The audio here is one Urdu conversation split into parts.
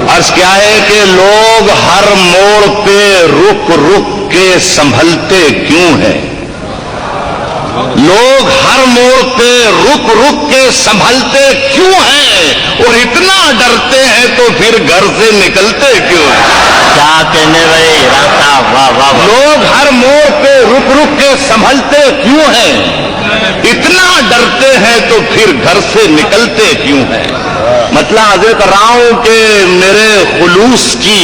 عرض کیا ہے کہ لوگ ہر موڑ پہ رک رک کے سنبھلتے کیوں ہیں؟ لوگ ہر موڑ پہ رک رک کے سنبھلتے کیوں ہیں؟ اور اتنا ڈرتے ہیں تو پھر گھر سے نکلتے کیوں ہیں؟ کیا کہنے بھائی راستہ واہ واہ واہ. لوگ ہر موڑ پہ رک رک کے سنبھلتے کیوں ہیں؟ اتنا ڈرتے ہیں تو پھر گھر سے نکلتے کیوں ہیں؟ مطلب حضرت کر رہا ہوں کہ میرے خلوص کی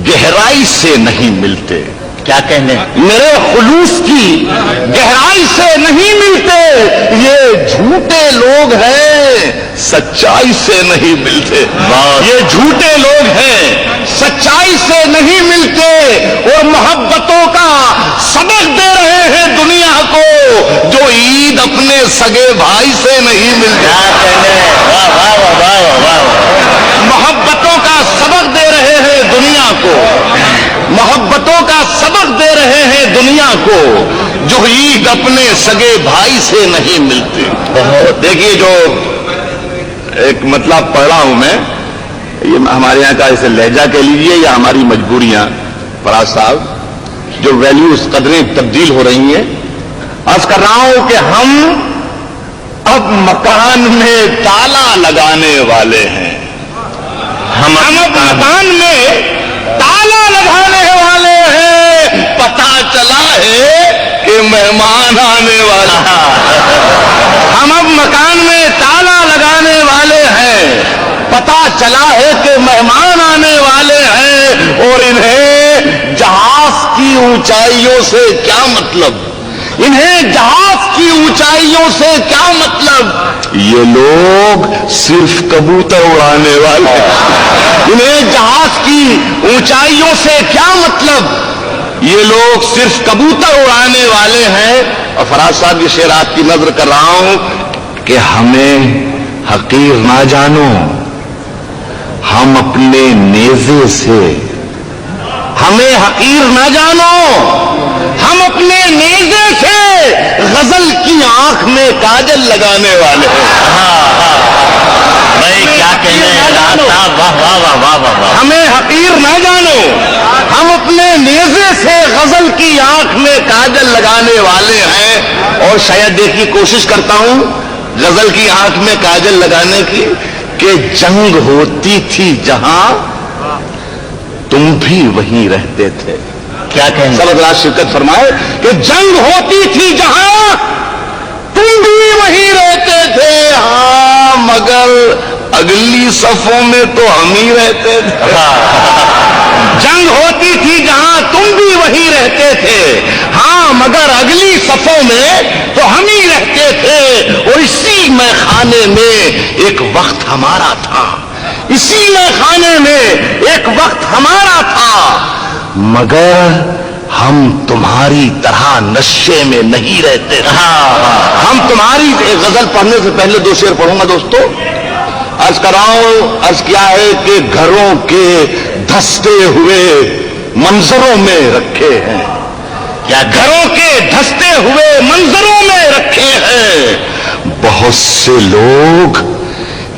گہرائی سے نہیں ملتے. کیا کہنے؟ میرے خلوص کی گہرائی سے نہیں ملتے. یہ جھوٹے لوگ ہیں, سچائی سے نہیں ملتے. یہ جھوٹے لوگ ہیں, سچائی سے نہیں ملتے. اور محبتوں کا سبق دے رہے ہیں دنیا کو, جو عید اپنے سگے بھائی سے نہیں ملتے. کیا کہنے؟ واہ واہ واہ واہ واہ. محبتوں کا سبق دے رہے ہیں دنیا کو, محبتوں کا سبق دے رہے ہیں دنیا کو, جو عید اپنے سگے بھائی سے نہیں ملتے. دیکھیے جو ایک مطلب پڑھ رہا ہوں میں, یہ ہمارے یہاں کا اسے لہجہ کہہ لیجیے یا ہماری مجبوریاں. فراز صاحب, جو ویلیوز قدریں تبدیل ہو رہی ہیں, عرض کر رہا ہوں کہ ہم اب مکان میں تالا لگانے والے ہیں. ہم اب مکان میں تالا لگانے والے ہیں. پتہ چلا ہے کہ مہمان آنے والا. ہم اب مکان میں تالا لگانے والے ہیں, پتہ چلا ہے کہ مہمان آنے والے ہیں. اور انہیں جہاز کی اونچائیوں سے کیا مطلب, انہیں جہاز کی اونچائیوں سے کیا مطلب. یہ لوگ صرف کبوتر اڑانے والے ہیں. انہیں جہاز کی اونچائیوں سے کیا مطلب, یہ لوگ صرف کبوتر اڑانے والے ہیں. اور فراز صاحب یہ شعر آپ کی نظر کر رہا ہوں کہ ہمیں حقیر نہ جانو, ہم اپنے نیزے سے, ہمیں حقیر نہ جانو, ہم اپنے نیزے سے غزل کی آنکھ میں کاجل لگانے والے ہیں. بھائی کیا کہنے راستہ واہ واہ واہ واہ واہ. ہمیں حقیر نہ جانو, ہم اپنے نیزے سے غزل کی آنکھ میں کاجل لگانے والے ہیں. اور شاید دیکھیے کوشش کرتا ہوں غزل کی آنکھ میں کاجل لگانے کی, کہ جنگ ہوتی تھی جہاں تم بھی وہیں رہتے تھے. کیا کہنے؟ سب حضرات شرکت فرمائے کہ جنگ ہوتی تھی جہاں تم بھی وہیں رہتے تھے. ہاں مگر اگلی صفوں میں تو ہم ہی رہتے تھے. جنگ ہوتی تھی جہاں تم بھی وہیں رہتے تھے, ہاں مگر اگلی صفوں میں تو ہم ہی رہتے تھے. اور اسی میخانے میں ایک وقت ہمارا تھا, اسی میخانے میں ایک وقت ہمارا تھا. مگر ہم تمہاری طرح نشے میں نہیں رہتے. ہم تمہاری, غزل پڑھنے سے پہلے دو شعر پڑھوں گا دوستو. عرض کر رہا ہوں, عرض کیا ہے کہ گھروں کے دھستے ہوئے منظروں میں رکھے ہیں. کیا گھروں کے دھستے ہوئے منظروں میں رکھے ہیں. بہت سے لوگ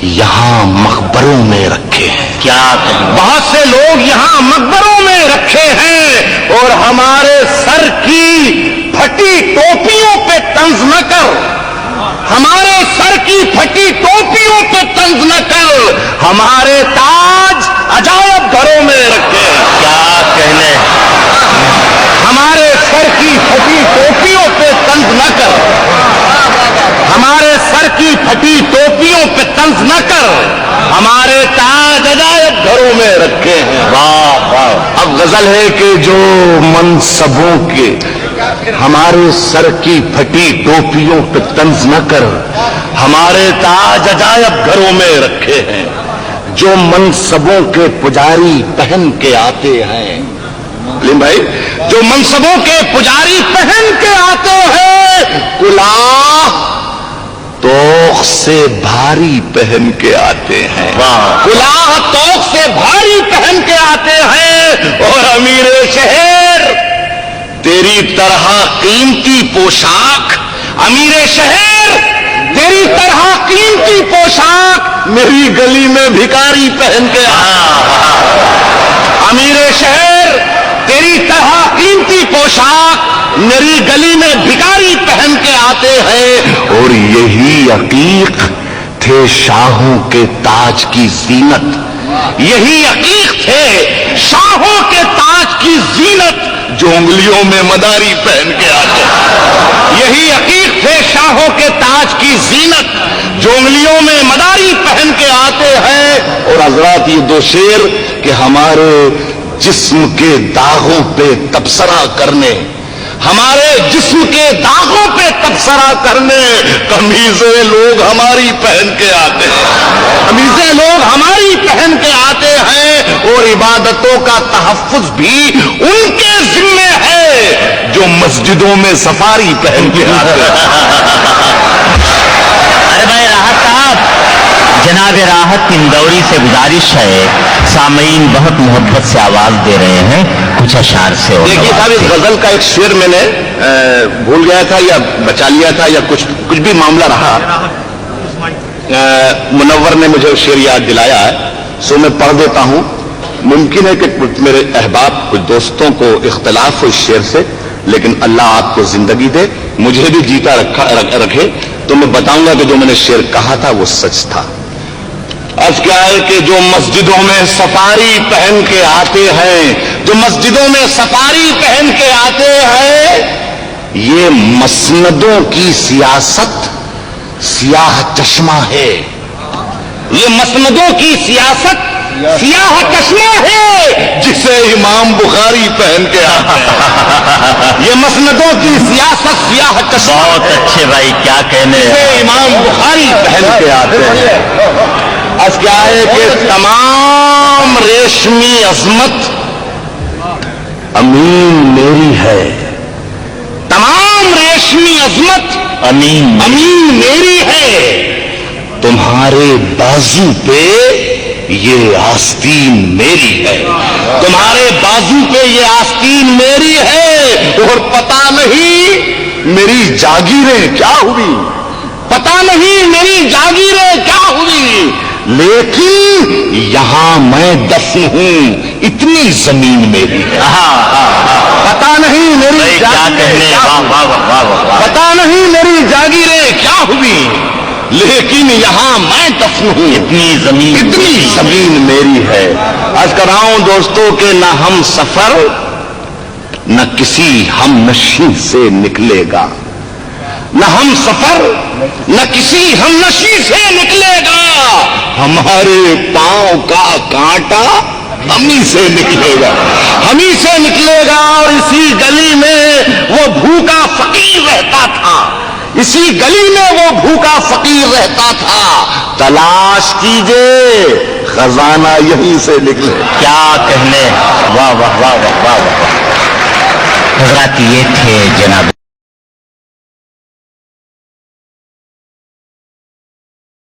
یہاں مقبروں میں رکھے ہیں. کیا کہنے؟ بہت سے لوگ یہاں مقبروں میں رکھے ہیں. اور ہمارے سر کی پھٹی ٹوپیوں پہ طنز نہ کر, ہمارے سر کی پھٹی ٹوپیوں پہ طنز نہ کر, ہمارے تاج عجائب گھروں میں رکھے ہیں. کیا کہنے؟ ہمارے سر کی پھٹی ٹوپیوں پہ طنز نہ کر, ہمارے سر کی پھٹی ٹوپیوں پہ طنز نہ کر, ہمارے تاج عجائب گھروں میں رکھے ہیں. واہ واہ. اب غزل ہے کہ جو منصبوں کے, ہمارے سر کی پھٹی ٹوپیوں پہ طنز نہ کر, ہمارے تاج عجائب گھروں میں رکھے ہیں. جو منصبوں کے پجاری پہن کے آتے ہیں, بھائی جو منصبوں کے پجاری پہن کے آتے ہیں, کلاه توق سے بھاری پہن کے آتے ہیں. کلاه توق سے بھاری پہن کے آتے ہیں. اور امیر شہر تیری طرح قیمتی پوشاک, امیر شہر تیری طرح قیمتی پوشاک میری گلی میں بھکاری پہن کے امیر شہر تیری طرح قیمتی پوشاک میری گلی میں بھکاری پہن کے آتے ہیں، اور یہی عقیق تھے شاہوں کے تاج کی زینت، یہی عقیق تھے شاہوں کے تاج کی زینت جو انگلیوں میں مداری پہن کے آتے ہیں، یہی عقیق تھے شاہوں کے تاج کی زینت جو انگلیوں میں مداری پہن کے آتے ہیں۔ اور حضرات یہ دو شعر کہ ہمارے جسم کے داغوں پہ تبصرہ کرنے، ہمارے جسم کے داغوں پہ تبصرہ کرنے قمیضیں لوگ ہماری پہن کے آتے ہیں، قمیضیں لوگ ہماری پہن کے آتے ہیں، اور عبادتوں کا تحفظ بھی ان کے ذمے ہے جو مسجدوں میں سفاری پہن کے آتے ہیں۔ ارے بھائی راحت صاحب، جناب راحت اندوری سے گزارش ہے، سامعین بہت محبت سے آواز دے رہے ہیں، کچھ اشعار سے۔ دیکھیے صاحب، اس غزل کا ایک شعر میں نے بھول گیا تھا یا بچا لیا تھا یا کچھ بھی معاملہ رہا، منور نے مجھے شعر یاد دلایا ہے، سو میں پڑھ دیتا ہوں۔ ممکن ہے کہ کچھ میرے احباب کچھ دوستوں کو اختلاف ہو اس شعر سے، لیکن اللہ آپ کو زندگی دے، مجھے بھی جیتا رکھے تو میں بتاؤں گا کہ جو میں نے شعر کہا تھا وہ سچ تھا۔ اب کیا ہے کہ جو مسجدوں میں سفاری پہن کے آتے ہیں، جو مسجدوں میں سفاری پہن کے آتے ہیں، یہ مسندوں کی سیاست سیاہ چشمہ ہے، یہ مسندوں کی سیاست سیاہ چشمہ ہے جسے امام بخاری پہن کے آتے ہیں، یہ مسندوں کی سیاست سیاہ چشمہ، بہت اچھے بھائی، کیا کہنے جسے امام بخاری پہن کے آتے ہیں۔ اب کیا ہے کہ تمام ریشمی عظمت امین میری ہے، تمام ریشمی عظمت امین میری ہے، تمہارے بازو پہ یہ آستین میری ہے، تمہارے بازو پہ یہ آستین میری ہے، اور پتہ نہیں میری جاگیریں کیا ہوئی، پتہ نہیں میری جاگیریں کیا ہوئی، لیکن یہاں میں دفن ہوں، اتنی زمین میری ہے۔ پتہ نہیں میری جاگیریں کیا ہوئی، پتہ نہیں میری جاگیریں کیا ہوئی، لیکن یہاں میں دفن ہوں، اتنی زمین میری ہے۔ عرض کر رہا ہوں دوستوں کہ نہ ہم سفر نہ کسی ہم نشیں سے نکلے گا، نہ ہم سفر نہ کسی ہم نشیں سے نکلے گا، ہمارے پاؤں کا کانٹا ہمیں سے نکلے گا، ہمیں سے نکلے گا۔ اور اسی گلی میں وہ بھوکا فقیر رہتا تھا، اسی گلی میں وہ بھوکا فقیر رہتا تھا، تلاش کیجئے خزانہ یہیں سے نکلے۔ کیا کہنے، واہ واہ واہ واہ واہ واہ۔ حضرات یہ تھے جناب